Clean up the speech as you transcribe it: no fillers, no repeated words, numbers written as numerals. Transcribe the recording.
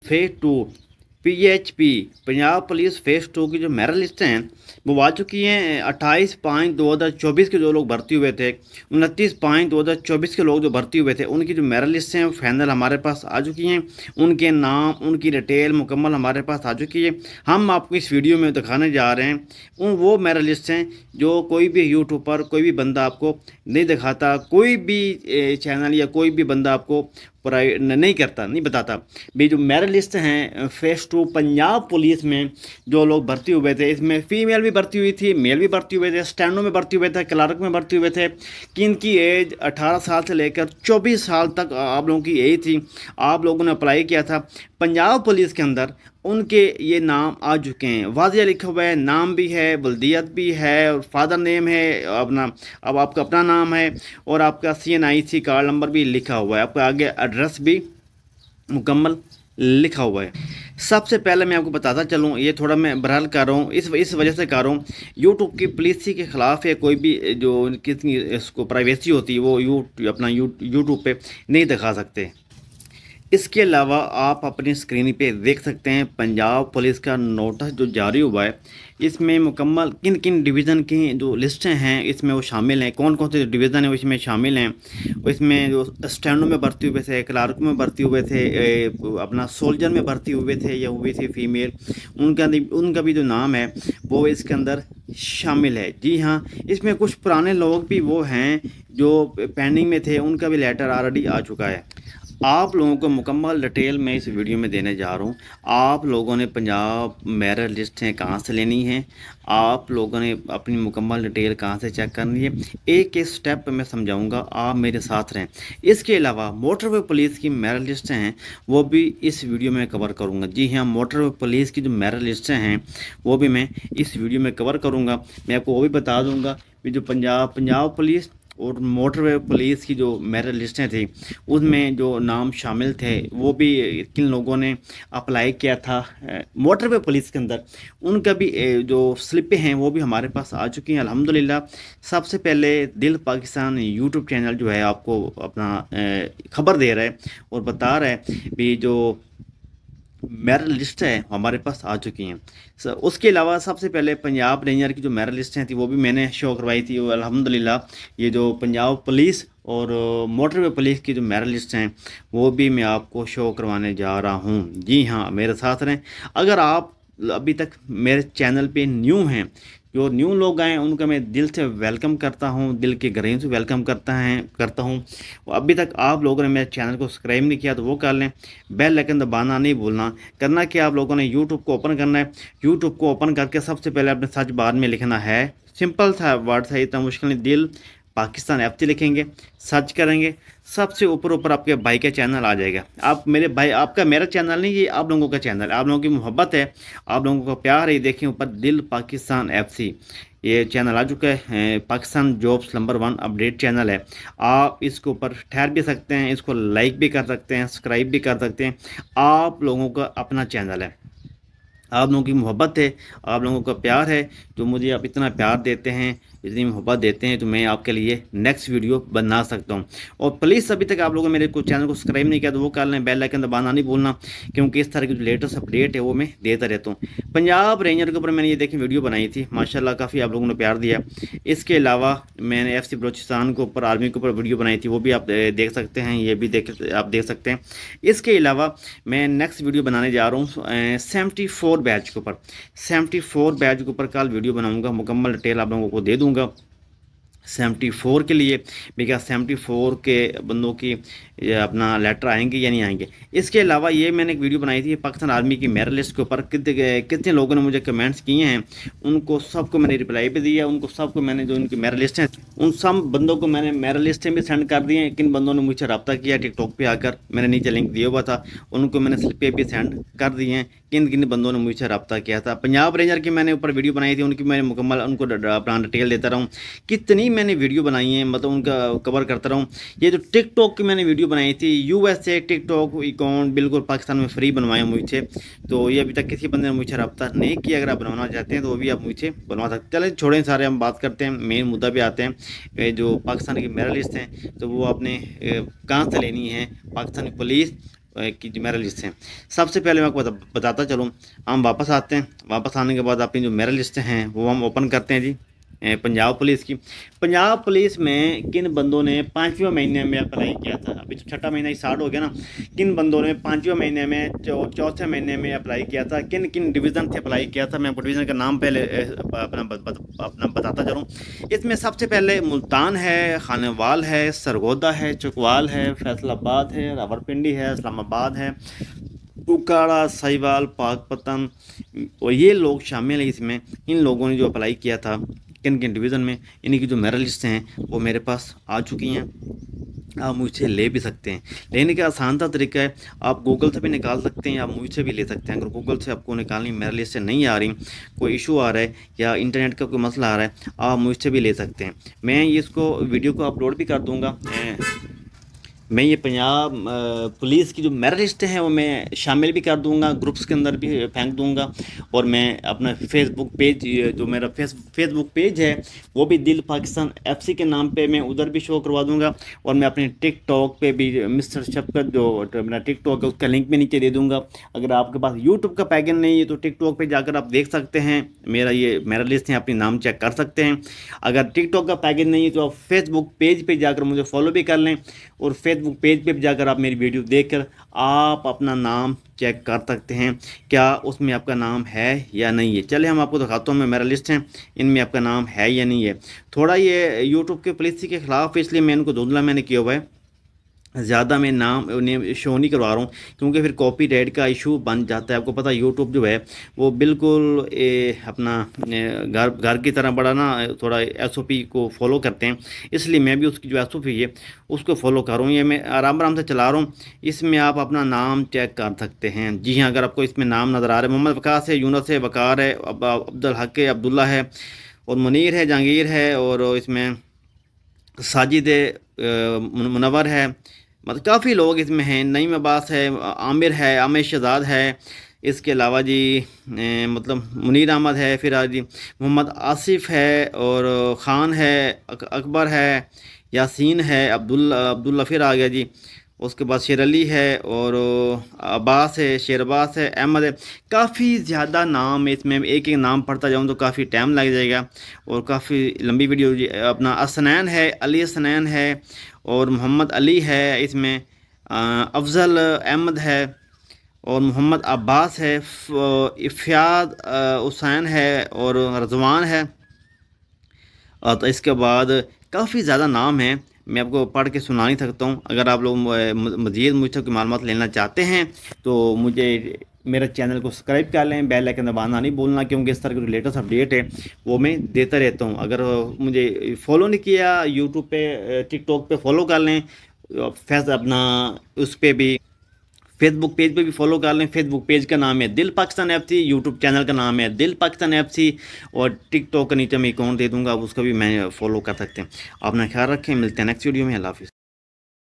Phase 2 PHP Punjab police phase 2 की जो merit list हैं वो आ चुकी हैं। 28/5/2024 के जो लोग भर्ती हुए थे, 29/5/2024 के लोग जो भर्ती हुए थे, उनकी जो मेरिट लिस्ट हैं वो फाइनल हमारे पास आ चुकी हैं। उनके नाम, उनकी डिटेल मुकम्मल हमारे पास आ चुकी है। हम आपको इस वीडियो में दिखाने जा रहे हैं उन वो मेरिट लिस्ट हैं जो कोई भी यूट्यूब पर कोई भी बंदा आपको नहीं दिखाता, कोई भी चैनल या कोई भी बंदा आपको नहीं करता, नहीं बताता। भी जो मेरिट लिस्ट हैं फेज 2 पंजाब पुलिस में जो लोग भर्ती हुए थे, इसमें फीमेल भी भर्ती हुई थी, मेल भी भर्ती हुए थे, स्टैंडो में भर्ती हुए थे, क्लार्क में भर्ती हुए थे, कि इनकी एज 18 साल से लेकर 24 साल तक आप लोगों की एज थी। आप लोगों ने अप्लाई किया था पंजाब पुलिस के अंदर, उनके ये नाम आ चुके हैं। वाजिया लिखा हुआ है, नाम भी है, बल्दियत भी है, और फादर नेम है अपना, अब आपका अपना नाम है, और आपका CNIC कार्ड नंबर भी लिखा हुआ है, आपका आगे एड्रेस भी मुकम्मल लिखा हुआ है। सबसे पहले मैं आपको बताता चलूँ, ये थोड़ा मैं बहरहाल कर रहा हूँ, इस वजह से कर रहा हूँ, यूट्यूब की पॉलिसी के ख़िलाफ़ है। कोई भी जो कितनी इसको प्राइवेसी होती है वो यूट्यूब पे नहीं दिखा सकते। इसके अलावा आप अपनी स्क्रीन पे देख सकते हैं पंजाब पुलिस का नोटिस जो जारी हुआ है। इसमें मुकम्मल किन किन डिवीज़न की जो लिस्टें हैं इसमें वो शामिल हैं, कौन कौन से डिवीज़न हैं वो इसमें शामिल हैं। इसमें जो स्टैंडो में भर्ती हुए थे, क्लार्क में भर्ती हुए थे, अपना सोल्जर में भर्ती हुए थे या हुए थे फीमेल, उनका भी जो नाम है वो इसके अंदर शामिल है। जी हाँ, इसमें कुछ पुराने लोग भी वो हैं जो पेंडिंग में थे, उनका भी लेटर ऑलरेडी आ चुका है। आप लोगों को मुकम्मल डिटेल मैं इस वीडियो में देने जा रहा हूँ। आप लोगों ने पंजाब मेरिट लिस्टें कहाँ से लेनी है, आप लोगों ने अपनी मुकम्मल डिटेल कहाँ से चेक करनी है, एक एक स्टेप मैं समझाऊंगा, आप मेरे साथ रहें। इसके अलावा मोटरवे पुलिस की मेरिट लिस्टें हैं वो भी इस वीडियो में कवर करूँगा। जी हाँ, मोटरवे पुलिस की जो मेरिट लिस्टें हैं वो भी मैं इस वीडियो में कवर करूँगा। मैं आपको वो भी बता दूँगा कि जो पंजाब पुलिस और मोटरवे पुलिस की जो मेरिट लिस्टें थी उसमें जो नाम शामिल थे वो भी किन लोगों ने अप्लाई किया था मोटरवे पुलिस के अंदर, उनका भी जो स्लिपें हैं वो भी हमारे पास आ चुकी हैं अल्हम्दुलिल्लाह। सबसे पहले दिल पाकिस्तान यूट्यूब चैनल जो है आपको अपना खबर दे रहा है और बता रहा है भी जो मेरिट लिस्ट है हमारे पास आ चुकी हैं। उसके अलावा सबसे पहले पंजाब रेंजर की जो मेरिट लिस्टें थी वो भी मैंने शो करवाई थी। और अल्हम्दुलिल्लाह ये जो पंजाब पुलिस और मोटरवे पुलिस की जो मेरिट लिस्ट हैं वो भी मैं आपको शो करवाने जा रहा हूँ। जी हाँ, मेरे साथ रहें। अगर आप अभी तक मेरे चैनल पे न्यू हैं, जो न्यू लोग आए उनका मैं दिल से वेलकम करता हूं, दिल के गहराइयों से वेलकम करता हूं। और अभी तक आप लोगों ने मेरे चैनल को सब्सक्राइब नहीं किया तो वो कर लें, बेल आइकन दबाना नहीं भूलना। करना कि आप लोगों ने यूट्यूब को ओपन करना है, यूट्यूब को ओपन करके सबसे पहले अपने सर्च बार में लिखना है, सिंपल सा वर्ड है, इतना मुश्किल नहीं, दिल पाकिस्तान FC लिखेंगे, सर्च करेंगे, सबसे ऊपर ऊपर आपके भाई का चैनल आ जाएगा। आप मेरे भाई, आपका मेरा चैनल नहीं, ये आप लोगों का चैनल, आप लोगों की मोहब्बत है, आप लोगों का प्यार है। देखें ऊपर दिल पाकिस्तान FC ये चैनल आ चुका है, Pakistan jobs number 1 update channel है। आप इसके ऊपर ठहर भी सकते हैं, इसको लाइक भी कर सकते हैं, सब्सक्राइब भी कर सकते हैं। आप लोगों का अपना चैनल है, आप लोगों की मोहब्बत है, आप लोगों का प्यार है, जो मुझे आप इतना प्यार देते हैं, इतनी मोहब्बत देते हैं, तो मैं आपके लिए नेक्स्ट वीडियो बना सकता हूं। और प्लीज़ अभी तक आप लोगों ने मेरे को चैनल को सब्सक्राइब नहीं किया तो वो कर लें, बेल आइकन दबाना नहीं भूलना, क्योंकि इस तरह की जो लेटेस्ट अपडेट है वो मैं देता रहता हूँ। पंजाब रेंजर के ऊपर मैंने ये देखी वीडियो बनाई थी, माशाल्लाह काफ़ी आप लोगों ने प्यार दिया। इसके अलावा मैंने FC बलोचिस्तान के ऊपर, आर्मी के ऊपर वीडियो बनाई थी, वो भी आप देख सकते हैं, ये भी आप देख सकते हैं। इसके अलावा मैं नेक्स्ट वीडियो बनाने जा रहा हूँ 74 बैच के ऊपर, 74 बैच के ऊपर कल वीडियो बनाऊंगा, मुकम्मल डिटेल आप लोगों को दे दूंगा 74 के लिए, बिकॉज 74 के बंदों की अपना लेटर आएंगे या नहीं आएंगे। इसके अलावा ये मैंने एक वीडियो बनाई थी पाकिस्तान आर्मी की मेरिट लिस्ट के ऊपर, कितने लोगों ने मुझे कमेंट्स किए हैं, उनको सबको मैंने रिप्लाई भी दिया, उनको सबको मैंने जो उनकी मेरिट लिस्ट हैं उन सब बंदों को मैंने मेरिट लिस्टें भी सेंड कर दी हैं। किन बंदों ने मुझसे रब्ता किया टिकटॉक पे आकर, मैंने नीचे लिंक दिया हुआ था, उनको मैंने स्लिपें भी सेंड कर दी हैं, किन किन बंदों ने मुझसे रब्ता किया था। पंजाब रेंजर की मैंने ऊपर वीडियो बनाई थी, उनकी मैंने मुकम्मल उनको अपना डिटेल देता रहा हूँ, कितनी मैंने वीडियो बनाई है, मतलब उनका कवर करता रहा हूँ। ये जो टिकटॉक की मैंने वीडियो बनाई थी, USA टिकटॉक अकाउंट बिल्कुल पाकिस्तान में फ्री बनवाया मुझसे, तो ये अभी तक किसी बंदे ने मुझसे रब्ता नहीं किया। अगर आप बनवाना चाहते हैं तो वो भी आप मुझसे बनवा सकते हैं। चलें छोड़ें सारे, हम बात करते हैं, मेन मुद्दा पे आते हैं। जो पाकिस्तान की मेरिट लिस्ट हैं तो वो आपने कहाँ से लेनी है, पाकिस्तानी पुलिस की जो मेरिट लिस्ट हैं। सबसे पहले मैं आपको बताता चलूँ। हम वापस आते हैं, वापस आने के बाद अपनी जो मेरिट लिस्ट हैं वो हम ओपन करते हैं जी। पंजाब पुलिस की। पंजाब पुलिस में किन बंदों ने 5वें महीने में अप्लाई किया था? अभी तो छठा महीना स्टार्ट हो गया ना। किन बंदों ने 5वें महीने में, चौथे महीने में अप्लाई किया था? किन किन डिवीज़न से अप्लाई किया था? मैं आपको डिवीज़न का नाम पहले अपना बताता चलूँ। इसमें सबसे पहले मुल्तान है, खानेवाल है, सरगोदा है, चकवाल है, फैसलाबाद है, रावलपिंडी है, इस्लामाबाद है, उकाड़ा, साहिवाल, पाकपतन, और ये लोग शामिल हैं इसमें। इन लोगों ने जो अप्लाई किया था किन किन डिवीज़न में, इन्हीं की जो मेरिट लिस्ट हैं वो मेरे पास आ चुकी हैं। आप मुझसे ले भी सकते हैं। लेने का आसान सा तरीका है, आप गूगल से भी निकाल सकते हैं, आप मुझसे भी ले सकते हैं। अगर गूगल से आपको निकालनी मेरिट लिस्ट से नहीं आ रही, कोई इशू आ रहा है या इंटरनेट का कोई मसला आ रहा है, आप मुझसे भी ले सकते हैं। मैं इसको वीडियो को अपलोड भी कर दूँगा। मैं ये पंजाब पुलिस की जो मेरिट लिस्ट है वो मैं शामिल भी कर दूंगा, ग्रुप्स के अंदर भी फेंक दूंगा। और मैं अपना फेसबुक पेज, जो मेरा फेसबुक पेज है वो भी दिल पाकिस्तान FC के नाम पे मैं उधर भी शो करवा दूंगा। और मैं अपने टिकटॉक पे भी मिस्टर शफकत, जो मेरा टिकटॉक है उसका लिंक भी नीचे दे दूंगा। अगर आपके पास यूट्यूब का पैकेज नहीं है तो टिकटॉक पर जाकर आप देख सकते हैं, मेरा ये मेरिट लिस्ट है, अपनी नाम चेक कर सकते हैं। अगर टिकटॉक का पैकेज नहीं है तो आप फेसबुक पेज पर जाकर मुझे फॉलो भी कर लें, और फेसबुक पेज पे जाकर आप मेरी वीडियो देखकर आप अपना नाम चेक कर सकते हैं क्या उसमें आपका नाम है या नहीं है। चले हम आपको दिखाता हूँ, मैं मेरा लिस्ट है, इनमें आपका नाम है या नहीं है। थोड़ा ये यूट्यूब के पॉलिसी के ख़िलाफ़, इसलिए मैं इनको धुंधला मैंने किया हुआ है, ज़्यादा मैं नाम शो नहीं करवा रहा हूँ, क्योंकि फिर कॉपीराइट का इशू बन जाता है। आपको पता है यूट्यूब जो है वो बिल्कुल अपना घर की तरह बड़ा ना, थोड़ा SOP को फॉलो करते हैं, इसलिए मैं भी उसकी जो SOP है उसको फॉलो कर रहा हूँ। ये मैं आराम से चला रहा हूँ। इसमें आप अपना नाम चेक कर सकते हैं। जी हाँ, अगर आपको इसमें नाम नज़र आ रहा है, मोहम्मद वकास है, यूनस है, वकार है, अब्दुल हक है, अब्दुल्ला है, और मुनीर है, जहांगीर है, और इसमें साजिद मुनव्वर है, मतलब काफ़ी लोग इसमें हैं। नईम अब्बास है, आमिर है, आमिर शहजाद है, इसके अलावा जी मतलब मुनीर अहमद है, फिर जी मोहम्मद आसिफ है, और ख़ान है, अकबर है, यासीन है, अब्दुल्ला फिर आ गया जी। उसके बाद शेर अली है, और अब्बास है, शेर अब्बास है, अहमद है। काफ़ी ज़्यादा नाम है इसमें, एक एक नाम पढ़ता जाऊँ तो काफ़ी टाइम लग जाएगा और काफ़ी लंबी वीडियो जी। अपना असनैन है, अली असनैन है, और मोहम्मद अली है, इसमें अफजल अहमद है, और मोहम्मद अब्बास है, इफ़याद हुसैन है, और रज़वान है। तो इसके बाद काफ़ी ज़्यादा नाम हैं, मैं आपको पढ़ के सुना नहीं सकता हूँ। अगर आप लोग मज़ीद मुझसे कोई मालूमात लेना चाहते हैं तो मुझे मेरे चैनल को सब्सक्राइब कर लें, बेल आइकन दबाना नहीं भूलना, क्योंकि इस तरह की लेटेस्ट अपडेट है वो मैं देता रहता हूँ। अगर मुझे फॉलो नहीं किया यूट्यूब पे, टिकटॉक पे फॉलो कर लें, अपना उस पर भी फेसबुक पेज पे भी फॉलो कर लें। फेसबुक पेज का नाम है दिल पाकिस्तान FC, यूट्यूब चैनल का नाम है दिल पाकिस्तान FC, और टिकटॉक का नीचे मैं अकाउंट दे दूँगा, उसका भी मैं फॉलो कर सकते हैं। अपना ख्याल रखें, मिलते हैं नेक्स्ट वीडियो में। अल्लाह हाफिज़।